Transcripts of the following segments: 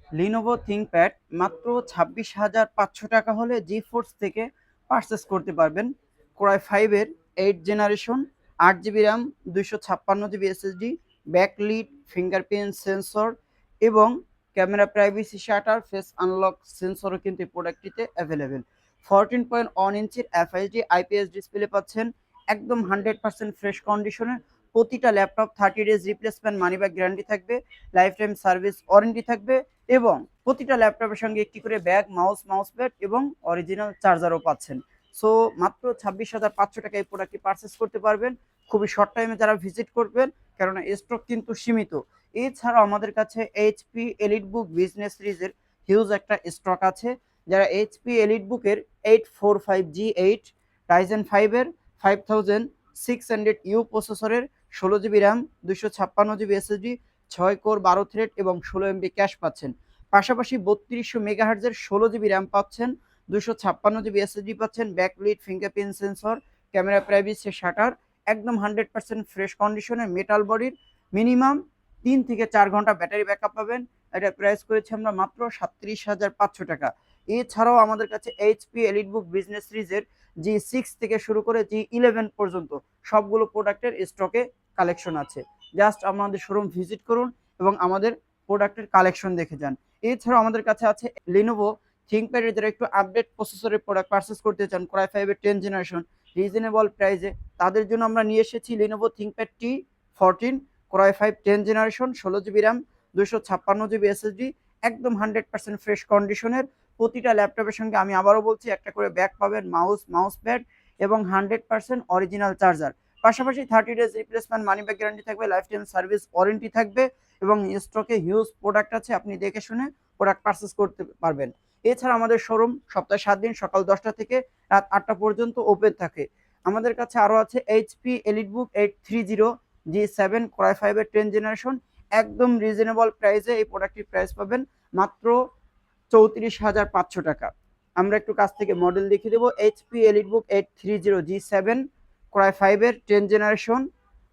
Lenovo ThinkPad মাত্র 26,500 টাকা হলে জি ফোর্স থেকে পারচেস করতে পারবেন। কোরাই 5-এর 8 generation, 8 GB RAM, 256 GB SSD, backlit, fingerprint sensor এবং camera privacy shutter, face unlock সেন্সরও কিন্তু এই প্রোডাক্টটিতে অ্যাভেলেবেল। 14.1 ইঞ্চির এফএইচডি আইপিএস ডিসপ্লে পাচ্ছেন, একদম 100% ফ্রেশ কন্ডিশনে। প্রতিটা laptop 30 days replacement money back guarantee থাকবে, লাইফ টাইম সার্ভিস ওয়ারেন্টি থাকবে এবং প্রতিটা ল্যাপটপের সঙ্গে একটি করে ব্যাগ, মাউস প্যাড এবং অরিজিনাল চার্জারও পাচ্ছেন। সো মাত্র 26,500 টাকায় এই প্রোডাক্টটি পারচেস করতে পারবেন। খুবই শর্ট টাইমে যারা ভিজিট করবেন, কেননা স্টক কিন্তু সীমিত। এছাড়াও আমাদের কাছে এইচপি এলিট বুক বিজনেস সিরিজের হিউজ একটা স্টক আছে। যারা এইচপি এলিট বুকের 845G8 রাইজেন 5-এর 5600U প্রসেসরের 16 GB RAM, 256 GB SSD, 6 core 12 thread এবং 16 MB ক্যাশ পাচ্ছেন। পাশাপাশি 3200 মেগাহার্জের 16 জিবি র্যাম পাচ্ছেন, 256 জিবি এসএসডি পাচ্ছেন, backlit, fingerprint sensor, camera privacy shutter, একদম 100% ফ্রেশ কন্ডিশনে মেটাল বডির, মিনিমাম 3 থেকে 4 ঘন্টা ব্যাটারি ব্যাকআপ পাবেন। এটা প্রাইস করেছি আমরা মাত্র 37,500 টাকা। এছাড়াও আমাদের কাছে এইচপি এলিট বুক বিজনেস সিরিজের G6 থেকে শুরু করে G11 পর্যন্ত সবগুলো প্রোডাক্টের স্টকে কালেকশন আছে। জাস্ট আমাদের শোরুম ভিজিট করুন এবং আমাদের প্রোডাক্টের কালেকশন দেখে যান। এছাড়াও আমাদের কাছে আছে লিনোভো থিংকপ্যাডের, যারা একটু আপডেট প্রসেসরের প্রোডাক্ট পারচেস করতে চান, কোরাই 5-এর 10 জেনারেশন রিজনেবল প্রাইসে, তাদের জন্য আমরা নিয়ে এসেছি Lenovo ThinkPad T14 core i 5 10 generation, 16 GB RAM, 256 GB SSD, একদম 100% ফ্রেশ কন্ডিশনের। প্রতিটা ল্যাপটপের সঙ্গে আমি আবারও বলছি একটা করে ব্যাগ পাবেন, মাউস প্যাড এবং 100% অরিজিনাল চার্জার। পাশাপাশি 30 days replacement money back guarantee থাকবে, লাইফ টাইম সার্ভিস ওয়ারেন্টি থাকবে এবং স্টকে হিউজ প্রোডাক্ট আছে, আপনি দেখে শুনে প্রোডাক্ট পারচেস করতে পারবেন। এছাড়া আমাদের শোরুম সপ্তাহে 7 দিন সকাল 10টা থেকে রাত 8টা পর্যন্ত ওপেন থাকে। আমাদের কাছে আরও আছে HP EliteBook 830G7 Core i 5-এর 10 জেনারেশন, একদম রিজনেবল প্রাইসে এই প্রোডাক্টটির প্রাইস পাবেন মাত্র 34,500 টাকা। আমরা একটু কাছ থেকে মডেল দেখিয়ে দেবো। HP EliteBook 830G7 Core i 5-এর 10 generation,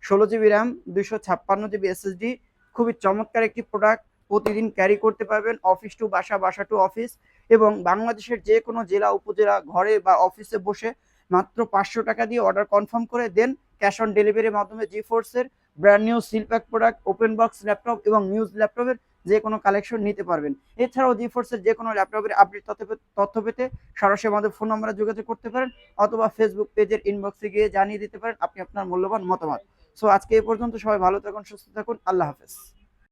16 GB RAM, 256 GB SSD, খুবই চমৎকার একটি প্রোডাক্ট। প্রতিদিন ক্যারি করতে পারবেন, অফিস টু বাসা, বাসা টু অফিস এবং বাংলাদেশের যে কোনো জেলা উপজেলা ঘরে বা অফিসে বসে মাত্র 500 টাকা দিয়ে অর্ডার কনফার্ম করে দেন ক্যাশ অন ডেলিভারির মাধ্যমে জি ফোর্সের brand new seal pack product, open box laptop এবং নিউজ ল্যাপটপের যে কোনো কালেকশন নিতে পারবেন। এছাড়াও জি ফোর্সের যে কোনো ল্যাপটপের আপডেট তথ্য পেতে সরাসরি আমাদের ফোন নম্বরে যোগাযোগ করতে পারেন অথবা ফেসবুক পেজের ইনবক্সে গিয়ে জানিয়ে দিতে পারেন আপনি আপনার মূল্যবান মতামত। সো আজকে এই পর্যন্ত, সবাই ভালো থাকুন, সুস্থ থাকুন, আল্লাহ হাফেজ।